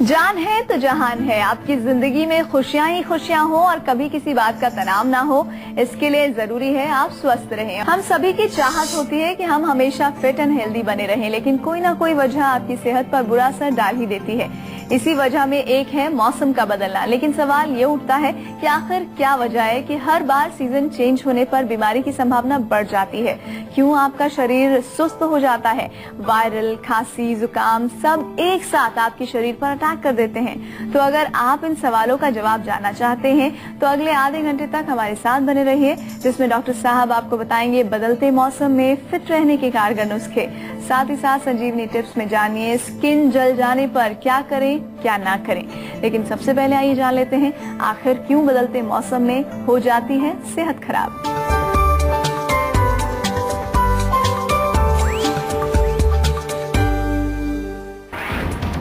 जान है तो जहान है। आपकी जिंदगी में खुशियां ही खुशियां हो और कभी किसी बात का तनाव ना हो, इसके लिए जरूरी है आप स्वस्थ रहें। हम सभी की चाहत होती है कि हम हमेशा फिट एंड हेल्दी बने रहें, लेकिन कोई ना कोई वजह आपकी सेहत पर बुरा असर डाल ही देती है। इसी वजह में एक है मौसम का बदलना। लेकिन सवाल ये उठता है कि आखिर क्या वजह है कि हर बार सीजन चेंज होने पर बीमारी की संभावना बढ़ जाती है? क्यों आपका शरीर सुस्त हो जाता है? वायरल, खांसी, जुकाम सब एक साथ आपके शरीर पर अटैक कर देते हैं। तो अगर आप इन सवालों का जवाब जानना चाहते हैं तो अगले आधे घंटे तक हमारे साथ बने रहिए, जिसमें डॉक्टर साहब आपको बताएंगे बदलते मौसम में फिट रहने के कारगर नुस्खे। साथ ही साथ संजीवनी टिप्स में जानिए स्किन जल जाने पर क्या करें क्या ना करें। लेकिन सबसे पहले आइए जान लेते हैं आखिर क्यों बदलते मौसम में हो जाती है सेहत खराब।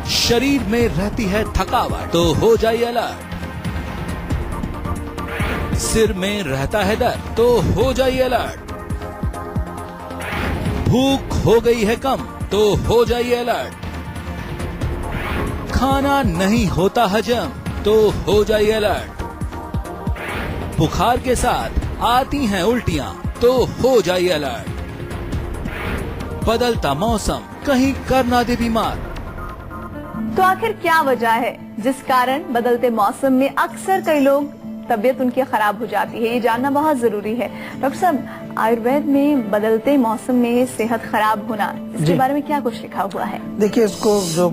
शरीर में रहती है थकावट तो हो जाइए अलर्ट। सिर में रहता है दर्द तो हो जाइए अलर्ट। भूख हो गई है कम तो हो जाइए अलर्ट। खाना नहीं होता हजम तो हो जाइए अलर्ट। बुखार के साथ आती हैं उल्टियां तो हो जाइए अलर्ट। बदलता मौसम कहीं कर ना दे बीमार। तो आखिर क्या वजह है जिस कारण बदलते मौसम में अक्सर कई लोग तबीयत उनकी खराब हो जाती है? ये जानना बहुत जरूरी है। डॉक्टर साहब, आयुर्वेद में बदलते मौसम में सेहत खराब होना, इसके बारे में क्या कुछ लिखा हुआ है? देखिए, इसको जो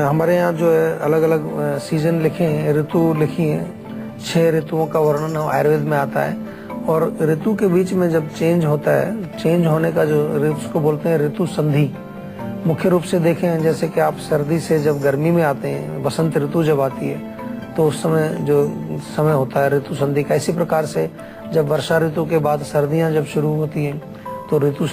हमारे यहाँ जो है अलग अलग सीजन लिखे हैं, ऋतु लिखी हैं, 6 ऋतुओं का वर्णन आयुर्वेद में आता है। और ऋतु के बीच में जब चेंज होता है, चेंज होने का जो उसको बोलते हैं ऋतु संधि। मुख्य रूप से देखें, जैसे कि आप सर्दी से जब गर्मी में आते हैं, बसंत ऋतु जब आती है तो उस समय जो समय होता है ऋतु संधि का। इसी प्रकार से जब वर्षा ऋतु के बाद सर्दियां जब शुरू होती हैं तो ऋतु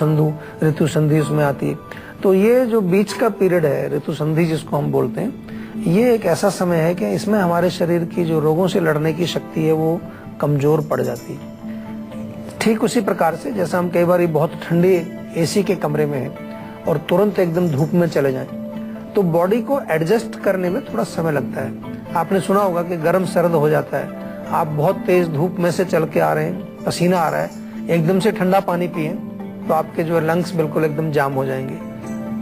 संधि उसमें आती है। तो ये जो बीच का पीरियड है ऋतु संधि जिसको हम बोलते हैं, ये एक ऐसा समय है कि इसमें हमारे शरीर की जो रोगों से लड़ने की शक्ति है वो कमजोर पड़ जाती है। ठीक उसी प्रकार से जैसा हम कई बार बहुत ठंडे एसी के कमरे में हैं और तुरंत एकदम धूप में चले जाएं तो बॉडी को एडजस्ट करने में थोड़ा समय लगता है। आपने सुना होगा कि गर्म सर्द हो जाता है। आप बहुत तेज धूप में से चल के आ रहे हैं, पसीना आ रहा है, एकदम से ठंडा पानी पिए तो आपके जो लंग्स बिल्कुल एकदम जाम हो जाएंगे,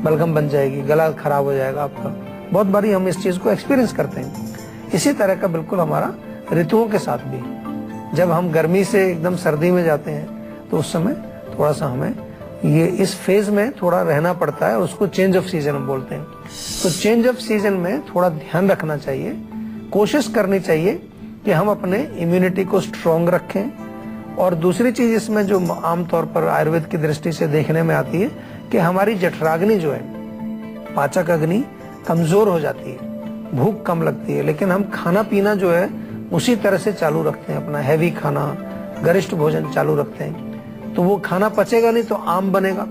बलगम बन जाएगी, गला खराब हो जाएगा आपका। बहुत बारी हम इस चीज को एक्सपीरियंस करते हैं। इसी तरह का बिल्कुल हमारा ऋतुओं के साथ भी, जब हम गर्मी से एकदम सर्दी में जाते हैं तो उस समय थोड़ा सा हमें ये इस फेज में थोड़ा रहना पड़ता है, उसको चेंज ऑफ सीजन हम बोलते हैं। तो चेंज ऑफ सीजन में थोड़ा ध्यान रखना चाहिए, कोशिश करनी चाहिए कि हम अपने इम्यूनिटी को स्ट्रॉन्ग रखें। और दूसरी चीज इसमें जो आमतौर पर आयुर्वेद की दृष्टि से देखने में आती है कि हमारी जठराग्नि जो है, पाचक अग्नि कमजोर हो जाती है, भूख कम लगती है, लेकिन हम खाना पीना जो है उसी तरह से चालू रखते हैं, अपना हैवी खाना, गरिष्ठ भोजन चालू रखते हैं, तो वो खाना पचेगा नहीं तो आम बनेगा।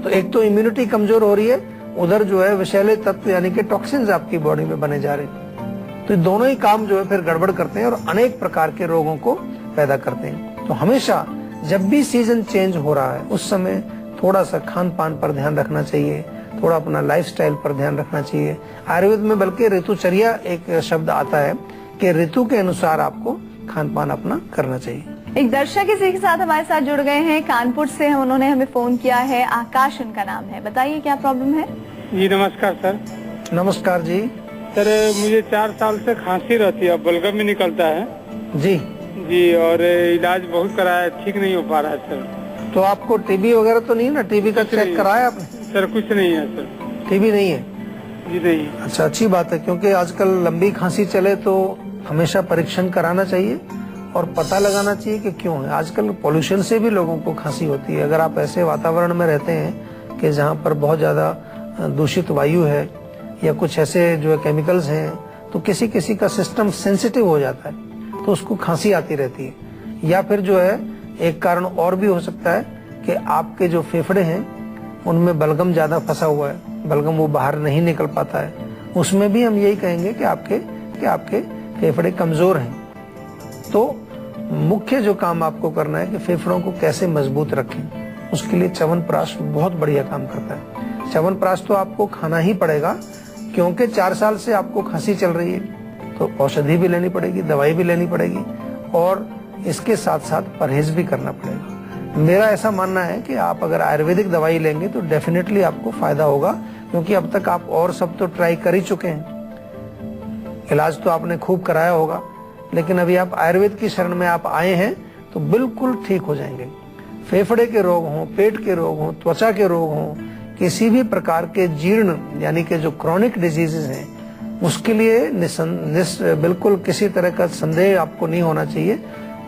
तो एक तो इम्यूनिटी कमजोर हो रही है, उधर जो है विषैले तत्व यानी कि टॉक्सिन्स आपकी बॉडी में बने जा रहे हैं। तो दोनों ही काम जो है फिर गड़बड़ करते हैं और अनेक प्रकार के रोगों को पैदा करते हैं। तो हमेशा जब भी सीजन चेंज हो रहा है उस समय थोड़ा सा खान पान पर ध्यान रखना चाहिए, थोड़ा अपना लाइफस्टाइल पर ध्यान रखना चाहिए। आयुर्वेद में बल्कि ऋतुचर्या एक शब्द आता है कि ऋतु के अनुसार आपको खान पान अपना करना चाहिए। एक दर्शक इसी के साथ हमारे साथ जुड़ गए हैं, कानपुर से उन्होंने हमें फोन किया है। आकाश उनका नाम है, बताइए क्या प्रॉब्लम है? जी नमस्कार सर। नमस्कार जी। सर मुझे 4 साल से खांसी रहती है, बलगम भी निकलता है जी जी, और इलाज बहुत कराया, ठीक नहीं हो पा रहा है सर। तो आपको टीबी वगैरह तो नहीं है ना? टीबी का चेक कराया आपने? सर कुछ नहीं है सर। टीबी नहीं है? जी नहीं। अच्छा, अच्छी बात है, क्योंकि आजकल लंबी खांसी चले तो हमेशा परीक्षण कराना चाहिए और पता लगाना चाहिए कि क्यों है। आजकल पोल्यूशन से भी लोगों को खांसी होती है। अगर आप ऐसे वातावरण में रहते हैं कि जहाँ पर बहुत ज्यादा दूषित वायु है या कुछ ऐसे जो केमिकल्स हैं, तो किसी किसी का सिस्टम सेंसिटिव हो जाता है तो उसको खांसी आती रहती है। या फिर जो है एक कारण और भी हो सकता है कि आपके जो फेफड़े हैं उनमें बलगम ज्यादा फंसा हुआ है, बलगम वो बाहर नहीं निकल पाता है। उसमें भी हम यही कहेंगे कि आपके फेफड़े कमजोर हैं। तो मुख्य जो काम आपको करना है कि फेफड़ों को कैसे मजबूत रखें, उसके लिए च्यवनप्राश बहुत बढ़िया काम करता है। च्यवनप्राश तो आपको खाना ही पड़ेगा क्योंकि 4 साल से आपको खांसी चल रही है तो औषधि भी लेनी पड़ेगी, दवाई भी लेनी पड़ेगी और इसके साथ साथ परहेज भी करना पड़ेगा। मेरा ऐसा मानना है कि आप अगर आयुर्वेदिक दवाई लेंगे तो डेफिनेटली आपको फायदा होगा, क्योंकि अब तक आप और सब तो ट्राई कर ही चुके हैं, इलाज तो आपने खूब कराया होगा, लेकिन अभी आप आयुर्वेद की शरण में आप आए हैं तो बिल्कुल ठीक हो जाएंगे। फेफड़े के रोग हों, पेट के रोग हों, त्वचा के रोग हों, किसी भी प्रकार के जीर्ण यानी कि जो क्रॉनिक डिजीजेस हैं, उसके लिए बिल्कुल किसी तरह का संदेह आपको नहीं होना चाहिए,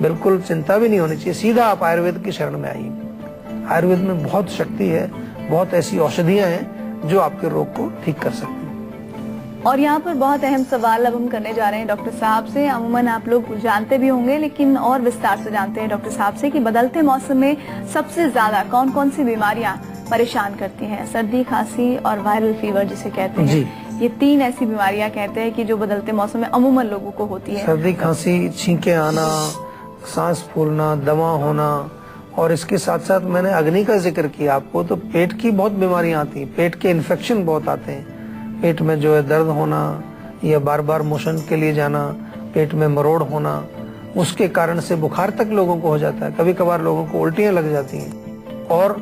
बिल्कुल चिंता भी नहीं होनी चाहिए। सीधा आप आयुर्वेद की शरण में आइए। आयुर्वेद में बहुत शक्ति है, बहुत ऐसी औषधियां हैं जो आपके रोग को ठीक कर सकती हैं। और यहाँ पर बहुत अहम सवाल अब हम करने जा रहे हैं डॉक्टर साहब से। अमूमन आप लोग जानते भी होंगे, लेकिन और विस्तार से जानते हैं डॉक्टर साहब से कि बदलते मौसम में सबसे ज्यादा कौन कौन सी बीमारियां परेशान करती हैं। सर्दी, खांसी और वायरल फीवर जिसे कहते हैं, ये 3 ऐसी बीमारियां कहते हैं कि जो बदलते मौसम में अमूमन लोगों को होती है। सर्दी, खांसी, छींके आना, सांस फूलना, दमा होना, और इसके साथ साथ मैंने अग्नि का जिक्र किया आपको, तो पेट की बहुत बीमारियां आती हैं, पेट के इन्फेक्शन बहुत आते हैं, पेट में जो है दर्द होना या बार बार मोशन के लिए जाना, पेट में मरोड़ होना, उसके कारण से बुखार तक लोगों को हो जाता है, कभी कभार लोगों को उल्टियां लग जाती हैं। और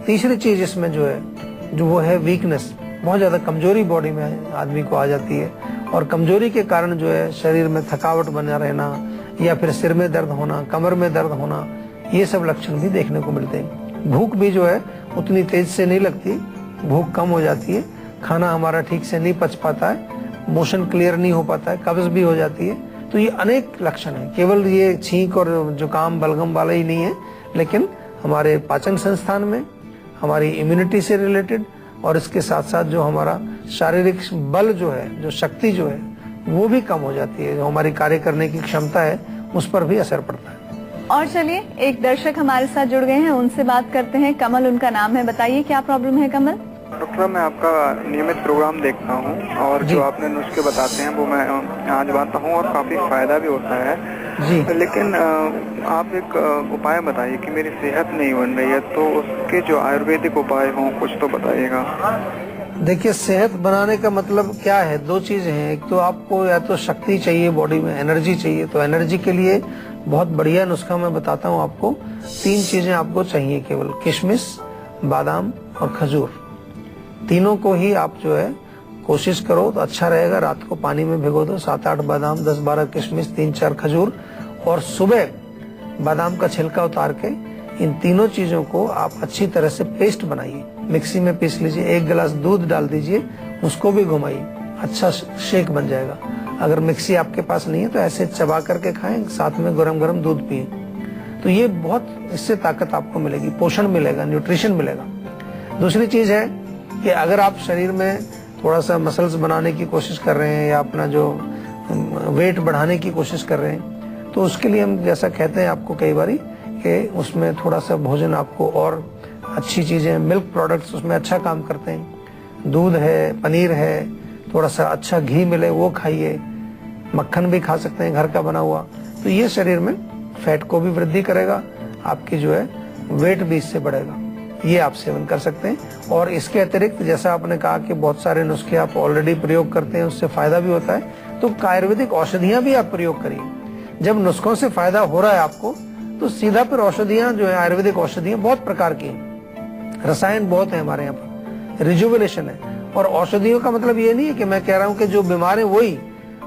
तीसरी चीज इसमें जो है जो वो है वीकनेस, बहुत ज्यादा कमजोरी बॉडी में आदमी को आ जाती है, और कमजोरी के कारण जो है शरीर में थकावट बना रहना या फिर सिर में दर्द होना, कमर में दर्द होना, ये सब लक्षण भी देखने को मिलते हैं। भूख भी जो है उतनी तेज से नहीं लगती, भूख कम हो जाती है, खाना हमारा ठीक से नहीं पच पाता है, मोशन क्लियर नहीं हो पाता है, कब्ज भी हो जाती है। तो ये अनेक लक्षण है, केवल ये छींक और जुकाम बलगम वाला ही नहीं है, लेकिन हमारे पाचन संस्थान में, हमारी इम्यूनिटी से रिलेटेड, और इसके साथ साथ जो हमारा शारीरिक बल जो है, जो शक्ति जो है, वो भी कम हो जाती है, जो हमारी कार्य करने की क्षमता है उस पर भी असर पड़ता है। और चलिए एक दर्शक हमारे साथ जुड़ गए हैं, उनसे बात करते हैं। कमल उनका नाम है, बताइए क्या प्रॉब्लम है कमल? डॉक्टर, मैं आपका नियमित प्रोग्राम देखता हूँ और जो आपने नुस्खे बताते हैं वो मैं आजमाता हूँ और काफी फायदा भी होता है जी। लेकिन आप एक उपाय बताइए कि मेरी सेहत नहीं बन रही है, तो उसके जो आयुर्वेदिक उपाय हों कुछ तो बताइएगा। देखिए, सेहत बनाने का मतलब क्या है? 2 चीजें हैं। एक तो आपको या तो शक्ति चाहिए, बॉडी में एनर्जी चाहिए, तो एनर्जी के लिए बहुत बढ़िया नुस्खा मैं बताता हूँ आपको। 3 चीजें आपको चाहिए केवल, किशमिश, बादाम और खजूर। तीनों को ही आप जो है कोशिश करो तो अच्छा रहेगा। रात को पानी में भिगो दो, 7-8 बादाम, 10-12 किशमिश, 3-4 खजूर, और सुबह बादाम का छिलका उतार के इन तीनों चीजों को आप अच्छी तरह से पेस्ट बनाइए, मिक्सी में पीस लीजिए, 1 गिलास दूध डाल दीजिए, उसको भी घुमाइए, अच्छा शेक बन जाएगा। अगर मिक्सी आपके पास नहीं है तो ऐसे चबा करके खाएं, साथ में गरम गरम दूध पिए, तो ये बहुत, इससे ताकत आपको मिलेगी, पोषण मिलेगा, न्यूट्रिशन मिलेगा। दूसरी चीज है कि अगर आप शरीर में थोड़ा सा मसल्स बनाने की कोशिश कर रहे हैं या अपना जो वेट बढ़ाने की कोशिश कर रहे हैं, तो उसके लिए हम जैसा कहते हैं आपको कई बारी कि उसमें थोड़ा सा भोजन आपको और अच्छी चीजें, मिल्क प्रोडक्ट्स उसमें अच्छा काम करते हैं। दूध है, पनीर है, थोड़ा सा अच्छा घी मिले वो खाइए, मक्खन भी खा सकते हैं घर का बना हुआ, तो ये शरीर में फैट को भी वृद्धि करेगा, आपकी जो है वेट भी इससे बढ़ेगा। ये आप सेवन कर सकते हैं। और इसके अतिरिक्त जैसा आपने कहा कि बहुत सारे नुस्खे आप ऑलरेडी प्रयोग करते हैं, उससे फायदा भी होता है, तो आयुर्वेदिक औषधियां भी आप प्रयोग करिए। जब नुस्खों से फायदा हो रहा है आपको, तो सीधा फिर औषधियां जो है, आयुर्वेदिक औषधियां बहुत प्रकार की हैं, रसायन बहुत है हमारे यहाँ पर, रिजुविनेशन है। और औषधियों का मतलब ये नहीं है कि मैं कह रहा हूँ कि जो बीमार है वही,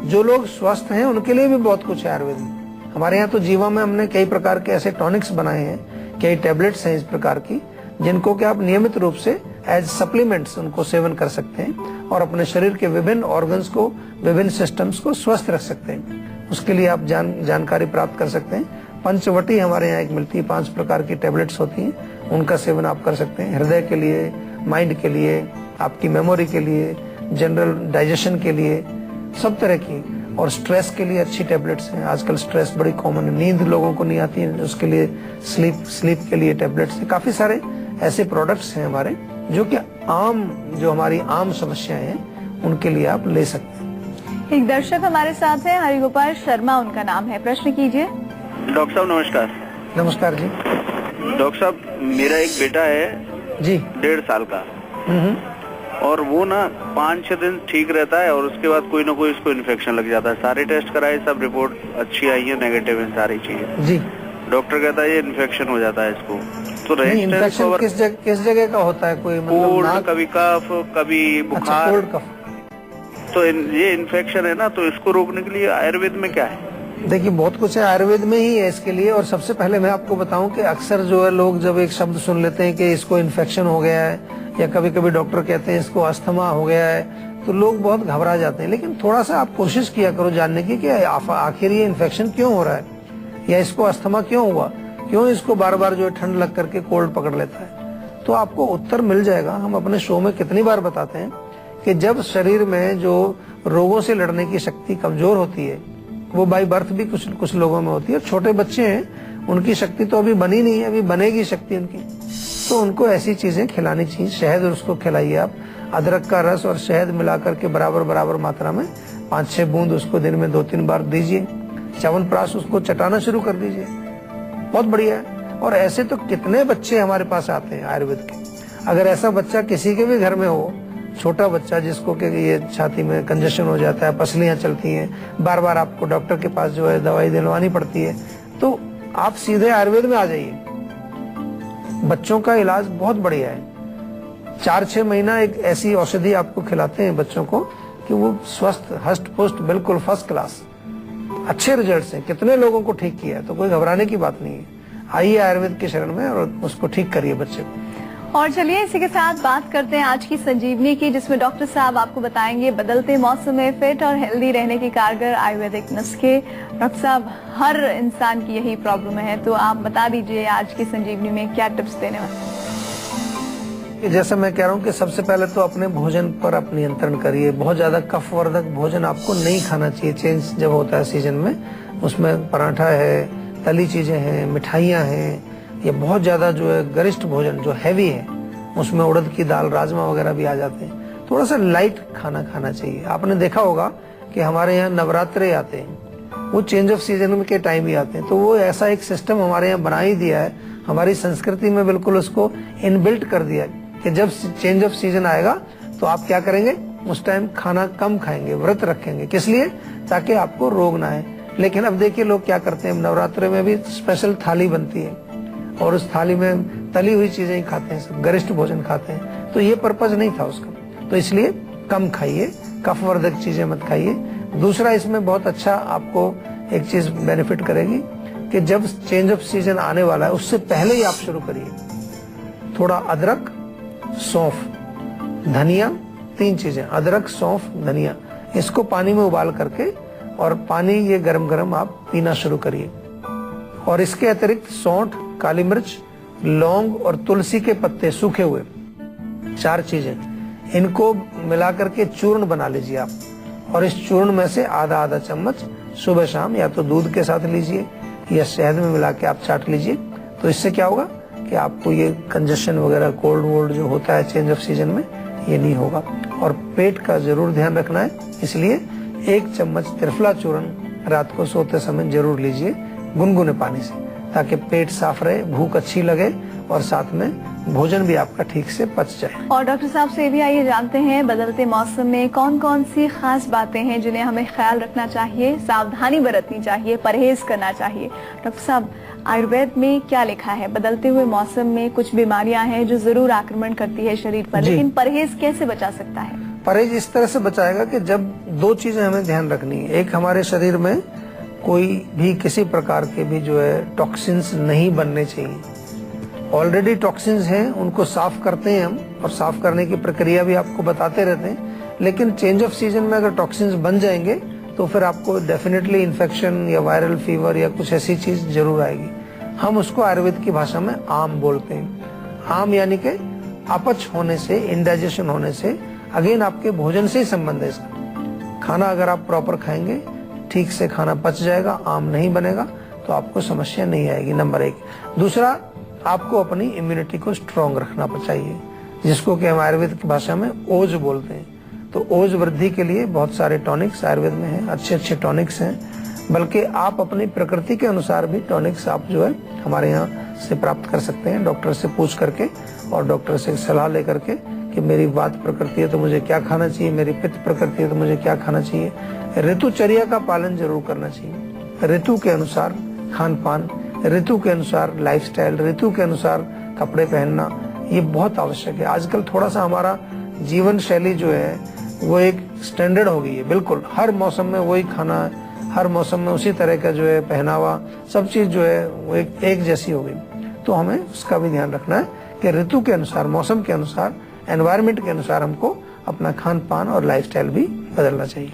जो लोग स्वस्थ हैं उनके लिए भी बहुत कुछ है आयुर्वेद में। हमारे यहाँ तो जीवा में हमने कई प्रकार के ऐसे टॉनिक्स बनाए हैं, कई टेबलेट्स हैं इस प्रकार की, जिनको कि आप नियमित रूप से एज सप्लीमेंट्स उनको सेवन कर सकते हैं और अपने शरीर के विभिन्न ऑर्गन्स को, विभिन्न सिस्टम्स को स्वस्थ रख सकते हैं। उसके लिए आप जानकारी प्राप्त कर सकते हैं। पंचवटी हमारे यहाँ एक मिलती है, 5 प्रकार की टेबलेट्स होती हैं, उनका सेवन आप कर सकते हैं। हृदय के लिए, माइंड के लिए, आपकी मेमोरी के लिए, जनरल डाइजेशन के लिए, सब तरह की, और स्ट्रेस के लिए अच्छी टेबलेट्स हैं। आजकल स्ट्रेस बड़ी कॉमन है, नींद लोगों को नहीं आती है, उसके लिए स्लीप के लिए टेबलेट्स हैं। काफी सारे ऐसे प्रोडक्ट्स हैं हमारे जो कि जो हमारी आम समस्याएं हैं उनके लिए आप ले सकते हैं। एक दर्शक हमारे साथ है, हरिगोपाल शर्मा उनका नाम है, प्रश्न कीजिए। डॉक्टर साहब नमस्कार। नमस्कार जी। डॉक्टर साहब, मेरा एक बेटा है जी, 1.5 साल का, और वो ना 5-6 दिन ठीक रहता है और उसके बाद कोई ना कोई उसको इन्फेक्शन लग जाता है। सारे टेस्ट कराए, सब रिपोर्ट अच्छी आई है, नेगेटिव है सारी चीजें। जी, डॉक्टर कहता है ये इन्फेक्शन हो जाता है इसको। तो इन्फेक्शन किस जगह का होता है? कोई मतलब कोल्ड, कभी कफ, कभी बुखार। कोल्ड कफ। तो ये इन्फेक्शन है ना, तो इसको रोकने के लिए आयुर्वेद में क्या है? देखिए, बहुत कुछ है आयुर्वेद में ही है इसके लिए। और सबसे पहले मैं आपको बताऊं कि अक्सर जो है लोग जब एक शब्द सुन लेते हैं कि इसको इन्फेक्शन हो गया है, या कभी कभी डॉक्टर कहते हैं इसको अस्थमा हो गया है, तो लोग बहुत घबरा जाते हैं। लेकिन थोड़ा सा आप कोशिश किया करो जानने की कि आखिर ये इन्फेक्शन क्यों हो रहा है, या इसको अस्थमा क्यों हुआ, क्यों इसको बार बार जो है ठंड लग करके कोल्ड पकड़ लेता है। तो आपको उत्तर मिल जाएगा। हम अपने शो में कितनी बार बताते हैं कि जब शरीर में जो रोगों से लड़ने की शक्ति कमजोर होती है, वो बाय बर्थ भी कुछ लोगों में होती है। छोटे बच्चे हैं, उनकी शक्ति तो अभी बनी नहीं है, अभी बनेगी शक्ति उनकी। तो उनको ऐसी चीजें खिलानी चाहिए। शहद उसको खिलाइए आप, अदरक का रस और शहद मिला करके बराबर मात्रा में 5-6 बूंद उसको दिन में 2-3 बार दीजिए। च्यवनप्राश उसको चटाना शुरू कर दीजिए, बहुत बढ़िया है। और ऐसे तो कितने बच्चे हमारे पास आते हैं आयुर्वेद के। अगर ऐसा बच्चा किसी के भी घर में हो, छोटा बच्चा जिसको कि ये छाती में कंजेशन हो जाता है, पसलियां चलती हैं, बार बार आपको डॉक्टर के पास जो है दवाई दिलवानी पड़ती है, तो आप सीधे आयुर्वेद में आ जाइए। बच्चों का इलाज बहुत बढ़िया है। 4-6 महीना एक ऐसी औषधि आपको खिलाते हैं बच्चों को कि वो स्वस्थ, हष्ट पुष्ट, बिल्कुल फर्स्ट क्लास, अच्छे रिजल्ट्स हैं। कितने लोगों को ठीक किया है, तो कोई घबराने की बात नहीं है। आइए आयुर्वेद के शरण में और उसको ठीक करिए बच्चे को। और चलिए इसी के साथ बात करते हैं आज की संजीवनी की, जिसमें डॉक्टर साहब आपको बताएंगे बदलते मौसम में फिट और हेल्दी रहने के कारगर आयुर्वेदिक नुस्खे। डॉक्टर साहब, हर इंसान की यही प्रॉब्लम है, तो आप बता दीजिए आज की संजीवनी में क्या टिप्स देने वाले हैं? जैसे मैं कह रहा हूँ कि सबसे पहले तो अपने भोजन पर आप नियंत्रण करिए। बहुत ज्यादा कफवर्धक भोजन आपको नहीं खाना चाहिए। चेंज जब होता है सीजन में, उसमें पराठा है, तली चीजें हैं, मिठाइयाँ हैं, ये बहुत ज्यादा जो है गरिष्ठ भोजन जो हैवी है, उसमें उड़द की दाल, राजमा वगैरह भी आ जाते हैं। थोड़ा सा लाइट खाना खाना चाहिए। आपने देखा होगा कि हमारे यहाँ नवरात्रे आते हैं, वो चेंज ऑफ सीजन के टाइम ही आते हैं। तो वो ऐसा एक सिस्टम हमारे यहाँ बना ही दिया है, हमारी संस्कृति में बिल्कुल उसको इनबिल्ट कर दिया है कि जब चेंज ऑफ सीजन आएगा तो आप क्या करेंगे, उस टाइम खाना कम खाएंगे, व्रत रखेंगे। किस लिए? ताकि आपको रोग ना आए। लेकिन अब देखिए लोग क्या करते हैं, नवरात्रे में भी स्पेशल थाली बनती है और उस थाली में तली हुई चीजें ही खाते हैं, सब गरिष्ठ भोजन खाते हैं। तो ये पर्पज नहीं था उसका। तो इसलिए कम खाइए, कफवर्धक चीजें मत खाइए। दूसरा, इसमें बहुत अच्छा आपको एक चीज बेनिफिट करेगी कि जब चेंज ऑफ सीजन आने वाला है उससे पहले ही आप शुरू करिए। थोड़ा अदरक, सौंफ, धनिया, 3 चीजें, अदरक, सौंफ, धनिया, इसको पानी में उबाल करके और पानी ये गरम गरम आप पीना शुरू करिए। और इसके अतिरिक्त सौंठ, काली मिर्च, लौंग और तुलसी के पत्ते सूखे हुए, 4 चीजें, इनको मिला करके चूर्ण बना लीजिए आप। और इस चूर्ण में से आधा चम्मच सुबह शाम या तो दूध के साथ लीजिए या शहद में मिला के आप चाट लीजिए। तो इससे क्या होगा कि आपको ये कंजेशन वगैरह, कोल्ड वोल्ड जो होता है चेंज ऑफ सीजन में, ये नहीं होगा। और पेट का जरूर ध्यान रखना है, इसलिए 1 चम्मच त्रिफला चूर्ण रात को सोते समय जरूर लीजिए गुनगुने पानी से, ताकि पेट साफ रहे, भूख अच्छी लगे और साथ में भोजन भी आपका ठीक से पच जाए। और डॉक्टर साहब से भी आइए जानते हैं बदलते मौसम में कौन कौन सी खास बातें हैं जिन्हें हमें ख्याल रखना चाहिए, सावधानी बरतनी चाहिए, परहेज करना चाहिए। डॉक्टर साहब, आयुर्वेद में क्या लिखा है? बदलते हुए मौसम में कुछ बीमारियां हैं जो जरूर आक्रमण करती है शरीर पर, लेकिन परहेज कैसे बचा सकता है? परहेज इस तरह से बचाएगा कि जब 2 चीजें हमें ध्यान रखनी है। एक, हमारे शरीर में कोई भी किसी प्रकार के भी जो है टॉक्सिन्स नहीं बनने चाहिए। ऑलरेडी टॉक्सिन्स हैं, उनको साफ करते हैं हम, और साफ करने की प्रक्रिया भी आपको बताते रहते हैं। लेकिन चेंज ऑफ सीजन में अगर टॉक्सिन्स बन जाएंगे तो फिर आपको डेफिनेटली इन्फेक्शन या वायरल फीवर या कुछ ऐसी चीज जरूर आएगी। हम उसको आयुर्वेद की भाषा में आम बोलते हैं। आम यानी कि अपच होने से, इंडाइजेशन होने से, अगेन आपके भोजन से ही संबंध है इसका। खाना अगर आप प्रॉपर खाएंगे, ठीक से खाना पच जाएगा, आम नहीं बनेगा, तो आपको समस्या नहीं आएगी, नंबर 1। दूसरा, आपको अपनी इम्यूनिटी को स्ट्रॉन्ग रखना चाहिए, जिसको कि हम आयुर्वेद की भाषा में ओज बोलते हैं। तो ओज वृद्धि के लिए बहुत सारे टॉनिक्स आयुर्वेद में हैं, अच्छे टॉनिक्स हैं। बल्कि आप अपनी प्रकृति के अनुसार भी टॉनिक्स आप जो है हमारे यहाँ से प्राप्त कर सकते हैं, डॉक्टर से पूछ करके और डॉक्टर से सलाह लेकर के कि कि मेरी वात प्रकृति है तो मुझे क्या खाना चाहिए, मेरी पित्त प्रकृति है तो मुझे क्या खाना चाहिए। ऋतुचर्या का पालन जरूर करना चाहिए। ऋतु के अनुसार खान पान, ऋतु के अनुसार लाइफस्टाइल, ऋतु के अनुसार कपड़े पहनना, ये बहुत आवश्यक है। आजकल थोड़ा सा हमारा जीवन शैली जो है वो एक स्टैंडर्ड हो गई है। बिल्कुल हर मौसम में वही खाना, हर मौसम में उसी तरह का जो है पहनावा, सब चीज जो है वो एक जैसी हो गई। तो हमें उसका भी ध्यान रखना है कि ऋतु के अनुसार, मौसम के अनुसार, एनवायरनमेंट के अनुसार हमको अपना खान पान और लाइफस्टाइल भी बदलना चाहिए।